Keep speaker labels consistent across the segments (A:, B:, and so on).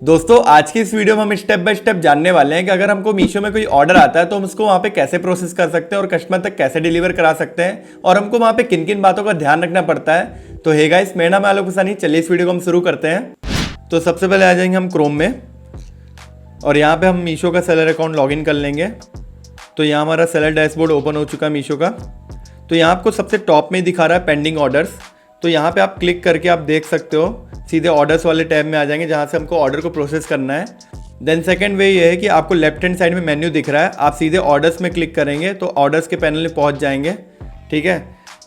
A: दोस्तों आज की इस वीडियो में हम स्टेप बाय स्टेप जानने वाले हैं कि अगर हमको मीशो में कोई ऑर्डर आता है तो हम उसको वहाँ पे कैसे प्रोसेस कर सकते हैं और कस्टमर तक कैसे डिलीवर करा सकते हैं और हमको वहाँ पे किन किन बातों का ध्यान रखना पड़ता है। तो हे गाइस, मेरा नाम है आलोक हुसैनी। चलिए इस वीडियो को हम शुरू करते हैं। तो सबसे पहले आ जाएंगे हम क्रोम में और यहाँ पे हम मीशो का सेलर अकाउंट लॉगिन कर लेंगे। तो यहाँ हमारा सेलर डैशबोर्ड ओपन हो चुका है मीशो का। तो यहाँ आपको सबसे टॉप में दिखा रहा है पेंडिंग ऑर्डर्स। तो यहाँ पे आप क्लिक करके आप देख सकते हो, सीधे ऑर्डर्स वाले टैब में आ जाएंगे जहाँ से हमको ऑर्डर को प्रोसेस करना है। देन सेकंड वे ये है कि आपको लेफ्ट हैंड साइड में मेन्यू दिख रहा है, आप सीधे ऑर्डर्स में क्लिक करेंगे तो ऑर्डर्स के पैनल में पहुँच जाएंगे। ठीक है,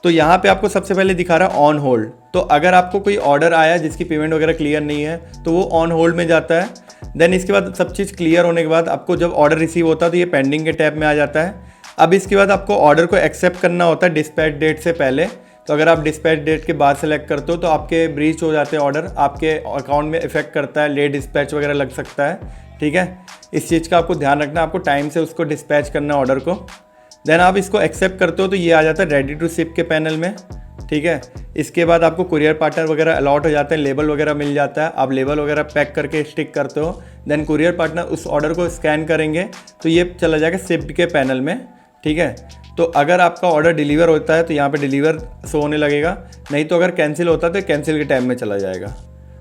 A: तो यहाँ पे आपको सबसे पहले दिखा रहा है ऑन होल्ड। तो अगर आपको कोई ऑर्डर आया जिसकी पेमेंट वगैरह क्लियर नहीं है तो वो ऑन होल्ड में जाता है। देन इसके बाद सब चीज़ क्लियर होने के बाद आपको जब ऑर्डर रिसीव होता है तो ये पेंडिंग के टैब में आ जाता है। अब इसके बाद आपको ऑर्डर को एक्सेप्ट करना होता है डिस्पैच डेट से पहले। तो अगर आप डिस्पैच डेट के बाद सेलेक्ट करते हो तो आपके ब्रीच हो जाते हैं ऑर्डर, आपके अकाउंट में इफेक्ट करता है, लेट डिस्पैच वगैरह लग सकता है। ठीक है, इस चीज़ का आपको ध्यान रखना, आपको टाइम से उसको डिस्पैच करना है ऑर्डर को। देन आप इसको एक्सेप्ट करते हो तो ये आ जाता है रेडी टू शिप के पैनल में। ठीक है, इसके बाद आपको कुरियर पार्टनर वगैरह अलॉट हो जाते हैं, लेबल वगैरह मिल जाता है, आप लेबल वगैरह पैक करके स्टिक करते हो। देन कुरियर पार्टनर उस ऑर्डर को स्कैन करेंगे तो ये चला जाएगा शिप्ड के पैनल में। ठीक है, तो अगर आपका ऑर्डर डिलीवर होता है तो यहाँ पे डिलीवर शो होने लगेगा, नहीं तो अगर कैंसिल होता है तो कैंसिल के टाइम में चला जाएगा।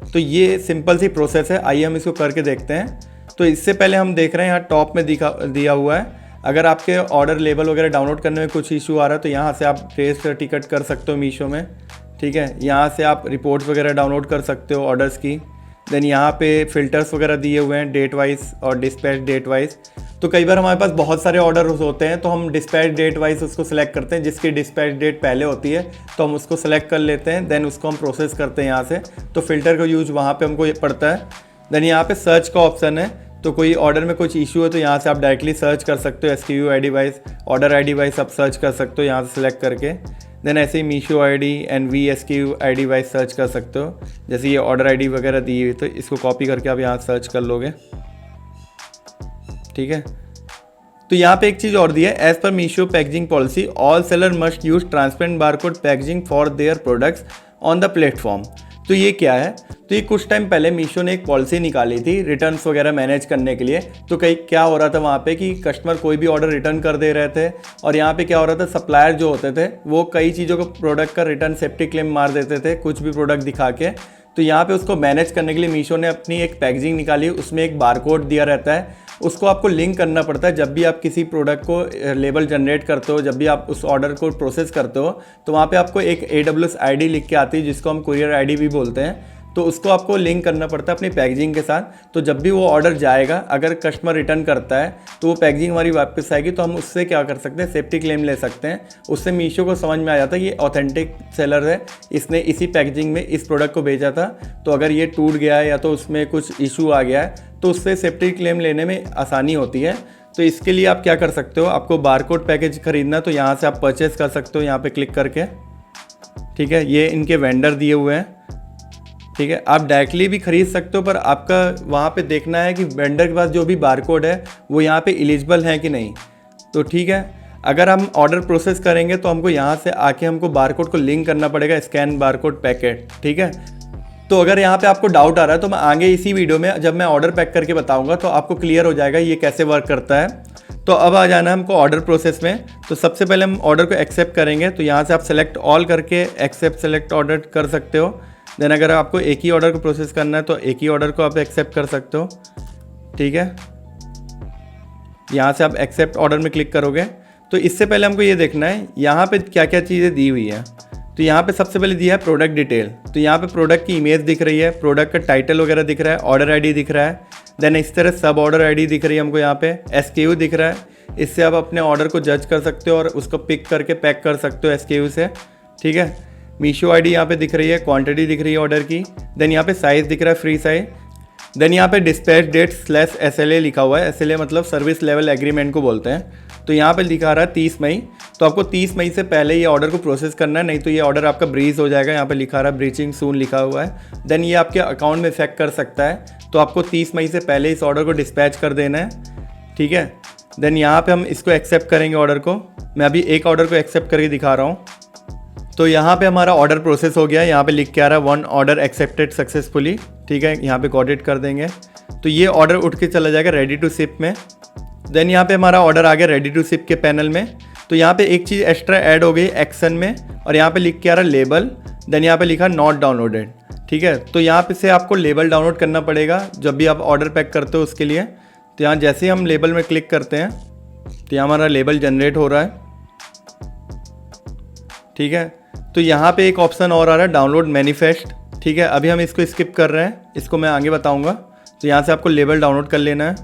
A: तो ये सिंपल सी प्रोसेस है, आइए हम इसको करके देखते हैं। तो इससे पहले हम देख रहे हैं यहाँ टॉप में दिया हुआ है, अगर आपके ऑर्डर लेबल वगैरह डाउनलोड करने में कुछ इशू आ रहा है तो यहाँ से आप ट्रेस टिकट कर सकते हो मीशो में। ठीक है, यहाँ से आप रिपोर्ट्स वगैरह डाउनलोड कर सकते हो ऑर्डर्स की। देन यहाँ पे फ़िल्टर्स वगैरह दिए हुए हैं डेट वाइज और डिस्पैच डेट वाइज। तो कई बार हमारे पास बहुत सारे ऑर्डर होते हैं तो हम डिस्पैच डेट वाइज उसको सिलेक्ट करते हैं, जिसकी डिस्पैच डेट पहले होती है तो हम उसको सेलेक्ट कर लेते हैं। देन उसको हम प्रोसेस करते हैं यहाँ से, तो फ़िल्टर का यूज वहाँ पे हमको ये पड़ता है। देन यहाँ पे सर्च का ऑप्शन है, तो कोई ऑर्डर में कुछ इशू है तो यहाँ से आप डायरेक्टली सर्च कर सकते हो, SKU ID wise, order ID wise आप सर्च कर सकते हो यहाँ से सेलेक्ट करके। देन ऐसे ही Meesho ID and SKU ID wise search कर सकते हो। जैसे ये ऑर्डर ID वगैरह दी हुई तो इसको कॉपी करके आप यहाँ सर्च कर लोगे। ठीक है, तो यहाँ पे एक चीज़ और दी है, as per Meesho packaging policy all seller must use transparent barcode packaging for their products on the platform. तो ये क्या है, तो ये कुछ टाइम पहले मीशो ने एक पॉलिसी निकाली थी रिटर्न्स वगैरह मैनेज करने के लिए। तो कई क्या हो रहा था वहाँ पे कि कस्टमर कोई भी ऑर्डर रिटर्न कर दे रहे थे और यहाँ पे क्या हो रहा था, सप्लायर जो होते थे वो कई चीज़ों को प्रोडक्ट का रिटर्न सेफ्टी क्लेम मार देते थे कुछ भी प्रोडक्ट दिखा के। तो यहाँ पे उसको मैनेज करने के लिए मीशो ने अपनी एक पैकेजिंग निकाली, उसमें एक बारकोड दिया रहता है, उसको आपको लिंक करना पड़ता है। जब भी आप किसी प्रोडक्ट को लेबल जनरेट करते हो, जब भी आप उस ऑर्डर को प्रोसेस करते हो तो वहाँ पे आपको एक AWS ID लिख के आती है जिसको हम कुरियर ID भी बोलते हैं। तो उसको आपको लिंक करना पड़ता है अपनी पैकेजिंग के साथ। तो जब भी वो ऑर्डर जाएगा, अगर कस्टमर रिटर्न करता है तो वो पैकेजिंग हमारी वापस आएगी तो हम उससे क्या कर सकते हैं, सेफ्टी क्लेम ले सकते हैं। उससे मीशो को समझ में आ जाता है ये ऑथेंटिक सेलर है, इसने इसी पैकेजिंग में इस प्रोडक्ट को भेजा था, तो अगर ये टूट गया है या तो उसमें कुछ इशू आ गया है तो उससे सेफ्टी क्लेम लेने में आसानी होती है। तो इसके लिए आप क्या कर सकते हो, आपको बारकोड पैकेज खरीदना तो यहाँ से आप परचेज़ कर सकते हो यहाँ पे क्लिक करके। ठीक है, ये इनके वेंडर दिए हुए हैं। ठीक है, आप डायरेक्टली भी खरीद सकते हो, पर आपका वहाँ पे देखना है कि वेंडर के पास जो भी बारकोड है वो यहाँ पे एलिजिबल है कि नहीं। तो ठीक है, अगर हम ऑर्डर प्रोसेस करेंगे तो हमको यहाँ से आके हमको बारकोड को लिंक करना पड़ेगा, स्कैन बारकोड पैकेट। ठीक है, तो अगर यहाँ पे आपको डाउट आ रहा है तो मैं आगे इसी वीडियो में जब मैं ऑर्डर पैक करके बताऊँगा तो आपको क्लियर हो जाएगा ये कैसे वर्क करता है। तो अब आ जाना है हमको ऑर्डर प्रोसेस में। तो सबसे पहले हम ऑर्डर को एक्सेप्ट करेंगे, तो यहाँ से आप सेलेक्ट ऑल करके एक्सेप्ट सेलेक्ट ऑर्डर कर सकते हो। देन अगर आपको एक ही ऑर्डर को प्रोसेस करना है तो एक ही ऑर्डर को आप एक्सेप्ट कर सकते हो। ठीक है, यहाँ से आप एक्सेप्ट ऑर्डर में क्लिक करोगे तो इससे पहले हमको ये देखना है यहाँ पे क्या क्या चीज़ें दी हुई है। तो यहाँ पे सबसे पहले दिया है प्रोडक्ट डिटेल। तो यहाँ पे प्रोडक्ट की इमेज दिख रही है, प्रोडक्ट का टाइटल वगैरह दिख रहा है, ऑर्डर ID दिख रहा है। देन इस तरह सब ऑर्डर ID दिख रही है हमको, यहाँ पे SKU दिख रहा है। इससे आप अपने ऑर्डर को जज कर सकते हो और उसको पिक करके पैक कर सकते हो SKU से। ठीक है, मीशो ID यहाँ पे दिख रही है, क्वांटिटी दिख रही है ऑर्डर की। देन यहाँ पे साइज़ दिख रहा है, फ्री साइज। देन यहाँ पे डिस्पैच डेट /SLA लिखा हुआ है, SLA मतलब सर्विस लेवल एग्रीमेंट को बोलते हैं। तो यहाँ पे लिखा रहा है 30 मई, तो आपको 30 मई से पहले ये ऑर्डर को प्रोसेस करना है, नहीं तो ये ऑर्डर आपका ब्रीज हो जाएगा। यहाँ पे लिखा रहा है ब्रीचिंग सून लिखा हुआ है। देन ये आपके अकाउंट में इफेक्ट कर सकता है, तो आपको 30 मई से पहले इस ऑर्डर को डिस्पैच कर देना है। ठीक है, देन यहाँ पे हम इसको एक्सेप्ट करेंगे ऑर्डर को। मैं अभी एक ऑर्डर को एक्सेप्ट करके दिखा रहा हूँ। तो यहाँ पे हमारा ऑर्डर प्रोसेस हो गया, यहाँ पे लिख के आ रहा है 1 ऑर्डर एक्सेप्टेड सक्सेसफुली। ठीक है, यहाँ पे गॉट इट कर देंगे। तो ये ऑर्डर उठ के चला जाएगा रेडी टू शिप में। देन यहाँ पे हमारा ऑर्डर आ गया रेडी टू शिप के पैनल में। तो यहाँ पे एक चीज़ एक्स्ट्रा ऐड हो गई एक्शन में, और यहाँ पे लिख के आ रहा लेबल, देन यहाँ पे लिखा नॉट डाउनलोडेड। ठीक है, तो यहाँ पे से आपको लेबल डाउनलोड करना पड़ेगा जब भी आप ऑर्डर पैक करते हो उसके लिए। तो यहाँ जैसे ही हम लेबल में क्लिक करते हैं तो यहाँ हमारा लेबल जनरेट हो रहा है। ठीक है, तो यहाँ पे एक ऑप्शन और आ रहा है डाउनलोड मैनिफेस्ट। ठीक है, अभी हम इसको स्किप कर रहे हैं, इसको मैं आगे बताऊँगा। तो यहाँ से आपको लेबल डाउनलोड कर लेना है।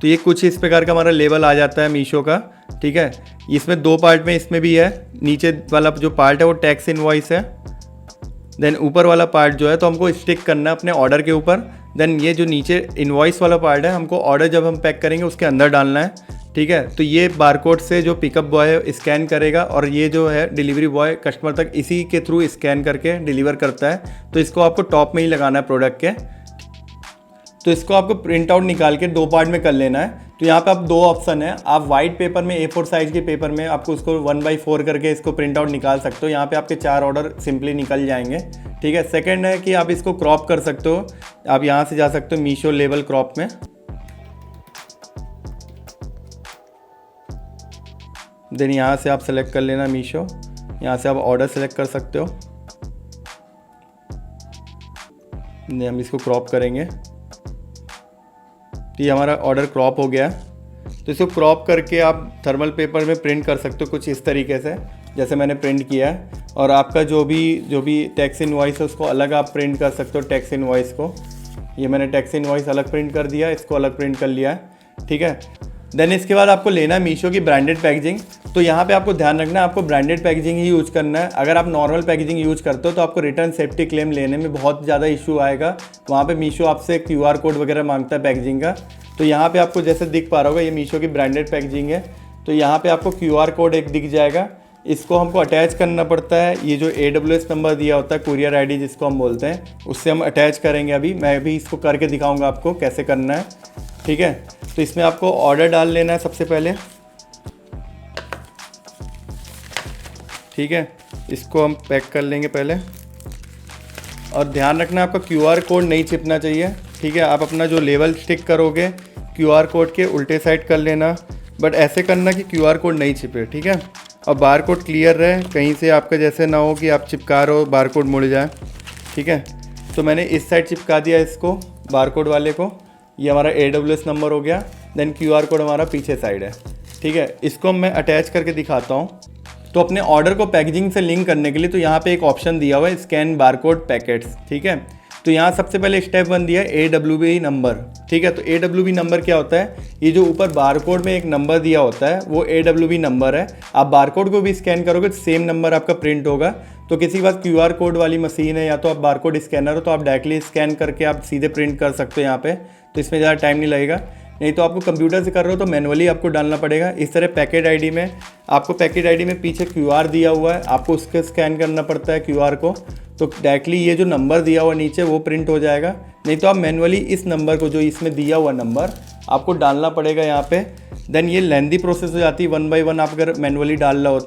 A: तो ये कुछ इस प्रकार का हमारा लेबल आ जाता है मीशो का। ठीक है, इसमें 2 पार्ट में इसमें भी है। नीचे वाला जो पार्ट है वो टैक्स इनवॉइस है, देन ऊपर वाला पार्ट जो है तो हमको स्टिक करना है अपने ऑर्डर के ऊपर। देन ये जो नीचे इनवॉइस वाला पार्ट है हमको ऑर्डर जब हम पैक करेंगे उसके अंदर डालना है। ठीक है, तो ये बारकोड से जो पिकअप बॉय है स्कैन करेगा, और ये जो है डिलीवरी बॉय कस्टमर तक इसी के थ्रू स्कैन करके डिलीवर करता है। तो इसको आपको टॉप में ही लगाना है प्रोडक्ट के। तो इसको आपको प्रिंट आउट निकाल के 2 पार्ट में कर लेना है। तो यहाँ पे आप 2 ऑप्शन है, आप वाइट पेपर में A4 साइज के पेपर में आपको उसको 1/4 करके इसको प्रिंट आउट निकाल सकते हो। यहाँ पे आपके 4 ऑर्डर सिंपली निकल जाएंगे। ठीक है, सेकंड है कि आप इसको क्रॉप कर सकते हो। आप यहाँ से जा सकते हो मीशो लेबल क्रॉप में, देन यहाँ से आप सेलेक्ट कर लेना मीशो, यहाँ से आप ऑर्डर सेलेक्ट कर सकते हो। हम इसको क्रॉप करेंगे तो ये हमारा ऑर्डर क्रॉप हो गया। तो इसको क्रॉप करके आप थर्मल पेपर में प्रिंट कर सकते हो कुछ इस तरीके से जैसे मैंने प्रिंट किया है। और आपका जो भी टैक्स इनवॉइस है उसको अलग आप प्रिंट कर सकते हो। टैक्स इनवॉइस को ये मैंने टैक्स इनवॉइस अलग प्रिंट कर दिया, इसको अलग प्रिंट कर लिया है। ठीक है, देन इसके बाद आपको लेना है मीशो की ब्रांडेड पैकेजिंग। तो यहाँ पे आपको ध्यान रखना है आपको ब्रांडेड पैकेजिंग ही यूज़ करना है। अगर आप नॉर्मल पैकेजिंग यूज़ करते हो तो आपको रिटर्न सेफ्टी क्लेम लेने में बहुत ज़्यादा इशू आएगा। वहाँ पे मीशो आपसे QR कोड वगैरह मांगता है पैकेजिंग का। तो यहाँ पे आपको जैसे दिख पा रहा होगा ये मीशो की ब्रांडेड पैकेजिंग है। तो यहाँ पे आपको QR कोड एक दिख जाएगा, इसको हमको अटैच करना पड़ता है। ये जो AWS नंबर दिया होता है कुरियर ID जिसको हम बोलते हैं, उससे हम अटैच करेंगे। अभी मैं भी इसको करके दिखाऊँगा आपको कैसे करना है। ठीक है, तो इसमें आपको ऑर्डर डाल लेना है सबसे पहले। ठीक है, इसको हम पैक कर लेंगे पहले, और ध्यान रखना आपका QR कोड नहीं छिपना चाहिए। ठीक है, आप अपना जो लेबल स्टिक करोगे QR कोड के उल्टे साइड कर लेना, बट ऐसे करना कि QR कोड नहीं छिपे। ठीक है, और बार कोड क्लियर रहे, कहीं से आपका जैसे ना हो कि आप चिपका रहे हो बार कोड मुड़ जाए। ठीक है, तो मैंने इस साइड चिपका दिया इसको बार कोड वाले को। ये हमारा AWS नंबर हो गया, देन QR कोड हमारा पीछे साइड है। ठीक है, इसको मैं अटैच करके दिखाता हूँ। तो अपने ऑर्डर को पैकेजिंग से लिंक करने के लिए तो यहाँ पे एक ऑप्शन दिया हुआ है स्कैन बारकोड पैकेट्स। ठीक है, तो यहाँ सबसे पहले स्टेप 1 दिया है AWB नंबर। ठीक है, तो AWB नंबर क्या होता है, ये जो ऊपर बारकोड में एक नंबर दिया होता है वो AWB नंबर है। आप बारकोड को भी स्कैन करोगे तो सेम नंबर आपका प्रिंट होगा। तो किसी के पास QR कोड वाली मशीन है या तो आप बारकोड स्कैनर हो तो आप डायरेक्टली स्कैन करके आप सीधे प्रिंट कर सकते हो यहाँ पे, तो इसमें ज़्यादा टाइम नहीं लगेगा। नहीं तो आपको कंप्यूटर से कर रहे हो तो मैनुअली आपको डालना पड़ेगा। इस तरह पैकेट आईडी में आपको पैकेट आईडी में पीछे QR दिया हुआ है, आपको उसके स्कैन करना पड़ता है QR को, तो डायरेक्टली ये जो नंबर दिया हुआ नीचे वो प्रिंट हो जाएगा। नहीं तो आप मैनुअली इस नंबर को जो इसमें दिया हुआ नंबर आपको डालना पड़ेगा यहाँ पे। देन ये लेंदी प्रोसेस हो जाती है 1 बाय 1 आप अगर मैनुअली डाल रहे हो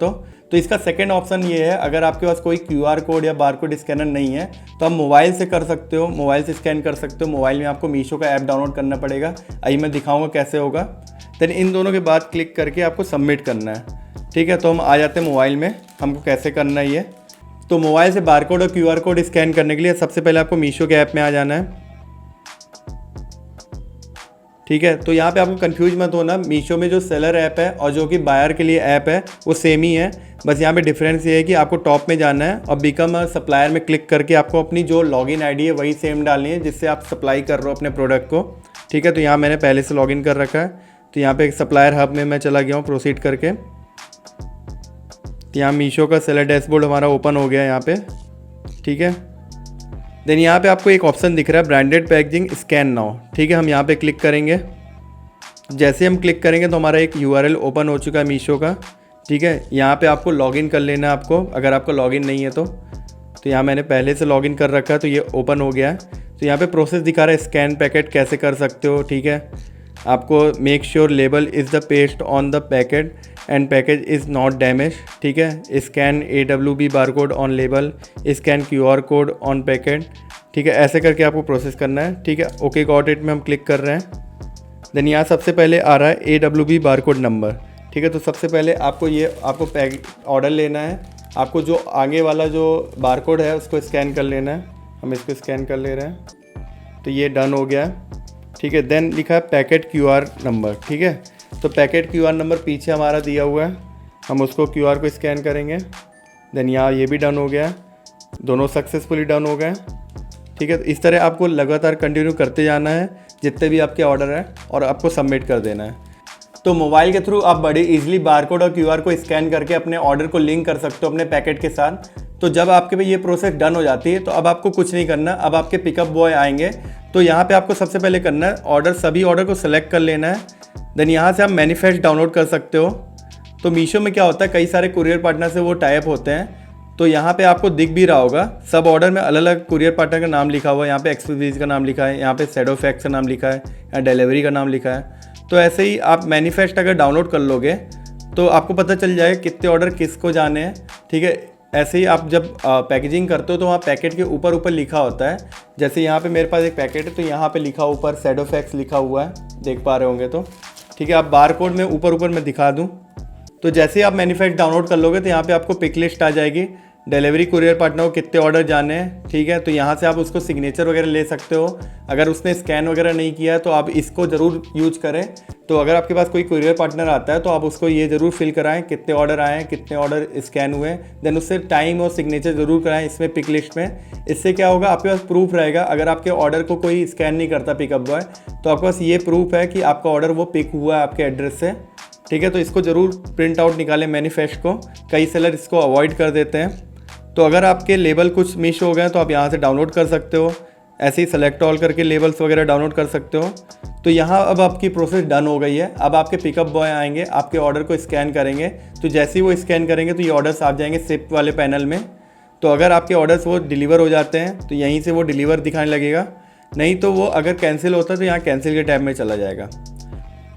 A: तो इसका सेकंड ऑप्शन ये है, अगर आपके पास कोई QR कोड या बारकोड स्कैनर नहीं है तो आप मोबाइल से कर सकते हो, मोबाइल से स्कैन कर सकते हो। मोबाइल में आपको मीशो का ऐप डाउनलोड करना पड़ेगा, आइए मैं दिखाऊंगा कैसे होगा। देन इन दोनों के बाद क्लिक करके आपको सबमिट करना है। ठीक है, तो हम आ जाते हैं मोबाइल में, हमको कैसे करना है ये। तो मोबाइल से बारकोड और QR कोड स्कैन करने के लिए सबसे पहले आपको मीशो के ऐप में आ जाना है। ठीक है, तो यहाँ पे आपको कंफ्यूज मत होना, मीशो में जो सेलर ऐप है और जो कि बायर के लिए ऐप है वो सेम ही है। बस यहाँ पे डिफरेंस ये है कि आपको टॉप में जाना है और बिकम अ सप्लायर में क्लिक करके आपको अपनी जो लॉगिन आईडी है वही सेम डालनी है जिससे आप सप्लाई कर रहे हो अपने प्रोडक्ट को। ठीक है, तो यहाँ मैंने पहले से लॉगिन कर रखा है। तो यहाँ पे एक सप्लायर हब में मैं चला गया हूँ प्रोसीड करके। तो यहाँ मीशो का सेलर डैशबोर्ड हमारा ओपन हो गया यहाँ पे। ठीक है, देन यहाँ पे आपको एक ऑप्शन दिख रहा है ब्रांडेड पैकेजिंग स्कैन नाउ। ठीक है, हम यहाँ पे क्लिक करेंगे। जैसे हम क्लिक करेंगे तो हमारा एक URL ओपन हो चुका है मीशो का। ठीक है, यहाँ पे आपको लॉगिन कर लेना है आपको, अगर आपका लॉगिन नहीं है तो यहाँ मैंने पहले से लॉगिन कर रखा है तो ये ओपन हो गया है। तो यहाँ पे प्रोसेस दिखा रहा है स्कैन पैकेट कैसे कर सकते हो। ठीक है, आपको make sure label is the paste on the packet and package is not damage. ठीक है, scan AWB barcode on label, scan QR code on packet. ठीक है, ऐसे करके आपको प्रोसेस करना है। ठीक है, ओके गॉट इट में हम क्लिक कर रहे हैं। देन यहाँ सबसे पहले आ रहा है AWB बारकोड नंबर। ठीक है, तो सबसे पहले आपको पैक ऑर्डर लेना है। आपको जो आगे वाला जो बारकोड है उसको स्कैन कर लेना है। हम इसको स्कैन कर ले रहे हैं, तो ये डन हो गया। ठीक है, देन लिखा है पैकेट QR नंबर। ठीक है, तो पैकेट QR नंबर पीछे हमारा दिया हुआ है, हम उसको QR को स्कैन करेंगे। देन यहाँ ये भी डन हो गया, दोनों सक्सेसफुली डन हो गए। ठीक है, तो इस तरह आपको लगातार कंटिन्यू करते जाना है जितने भी आपके ऑर्डर हैं और आपको सबमिट कर देना है। तो मोबाइल के थ्रू आप बड़े इजीली बारकोड और QR को स्कैन करके अपने ऑर्डर को लिंक कर सकते हो अपने पैकेट के साथ। तो जब आपके पे ये प्रोसेस डन हो जाती है तो अब आपको कुछ नहीं करना, अब आपके पिकअप बॉय आएंगे। तो यहाँ पे आपको सबसे पहले करना है सभी ऑर्डर को सेलेक्ट कर लेना है। देन यहाँ से आप मैनिफेस्ट डाउनलोड कर सकते हो। तो मीशो में क्या होता है, कई सारे कुरियर पार्टनर से वो टाइप होते हैं। तो यहाँ पे आपको दिख भी रहा होगा, सब ऑर्डर में अलग अलग कुरियर पार्टनर का नाम लिखा हुआ है। यहाँ पे एक्सपीडीज का नाम लिखा है, यहाँ पे शैडोफैक्स का नाम लिखा है, यहाँ डिलीवरी का नाम लिखा है। तो ऐसे ही आप मैनिफेस्ट अगर डाउनलोड कर लोगे तो आपको पता चल जाएगा कितने ऑर्डर किसको जाने हैं। ठीक है, ऐसे ही आप जब पैकेजिंग करते हो तो वहाँ पैकेट के ऊपर लिखा होता है। जैसे यहाँ पे मेरे पास एक पैकेट है, तो यहाँ पे लिखा ऊपर शैडोफैक्स लिखा हुआ है, देख पा रहे होंगे। तो ठीक है, आप बारकोड में ऊपर मैं दिखा दूँ। तो जैसे ही आप मैनिफेस्ट डाउनलोड कर लोगे तो यहाँ पे आपको पिक लिस्ट आ जाएगी, डिलीवरी कुरियर पार्टनर को कितने ऑर्डर जाने हैं। ठीक है, तो यहाँ से आप उसको सिग्नेचर वगैरह ले सकते हो। अगर उसने स्कैन वगैरह नहीं किया है तो आप इसको ज़रूर यूज करें। तो अगर आपके पास कोई कुरियर पार्टनर आता है तो आप उसको ये ज़रूर फिल कराएं कितने ऑर्डर आए हैं, कितने ऑर्डर स्कैन हुए हैं। देन उससे टाइम और सिग्नेचर ज़रूर कराएं इसमें पिक लिस्ट में। इससे क्या होगा, आपके पास प्रूफ रहेगा। अगर आपके ऑर्डर को कोई स्कैन नहीं करता पिकअप बॉय, तो आपके पास ये प्रूफ है कि आपका ऑर्डर वो पिक हुआ है आपके एड्रेस से। ठीक है, तो इसको ज़रूर प्रिंट आउट निकालें मैनिफेस्ट को। कई सेलर इसको अवॉइड कर देते हैं। तो अगर आपके लेबल कुछ मिस हो गए तो आप यहाँ से डाउनलोड कर सकते हो। ऐसे ही सेलेक्ट ऑल करके लेबल्स वगैरह डाउनलोड कर सकते हो। तो यहाँ अब आपकी प्रोसेस डन हो गई है। अब आपके पिकअप बॉय आएंगे, आपके ऑर्डर को स्कैन करेंगे। तो जैसे ही वो स्कैन करेंगे तो ये ऑर्डर्स आ जाएंगे शिप वाले पैनल में। तो अगर आपके ऑर्डर्स वो डिलीवर हो जाते हैं तो यहीं से वो डिलीवर दिखाने लगेगा, नहीं तो वो अगर कैंसिल होता है तो यहाँ कैंसिल के टैब में चला जाएगा।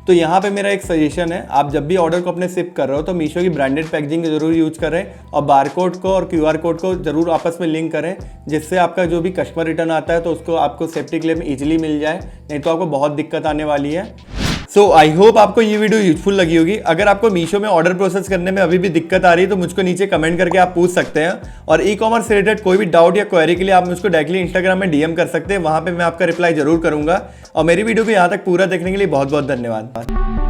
A: तो यहाँ पे मेरा एक सजेशन है, आप जब भी ऑर्डर को अपने शिप कर रहे हो तो मीशो की ब्रांडेड पैकेजिंग ज़रूर यूज करें और बारकोड को और QR कोड को ज़रूर आपस में लिंक करें, जिससे आपका जो भी कस्टमर रिटर्न आता है तो उसको आपको सेफ्टी क्लेम ईजिली मिल जाए, नहीं तो आपको बहुत दिक्कत आने वाली है। सो आई होप आपको ये वीडियो यूजफुल लगी होगी। अगर आपको मीशो में ऑर्डर प्रोसेस करने में अभी भी दिक्कत आ रही है तो मुझको नीचे कमेंट करके आप पूछ सकते हैं। और ई-कॉमर्स से रिलेटेड कोई भी डाउट या क्वेरी के लिए आप मुझको डायरेक्टली इंस्टाग्राम में DM कर सकते हैं, वहाँ पे मैं आपका रिप्लाई जरूर करूंगा। और मेरी वीडियो को यहाँ तक पूरा देखने के लिए बहुत बहुत धन्यवाद।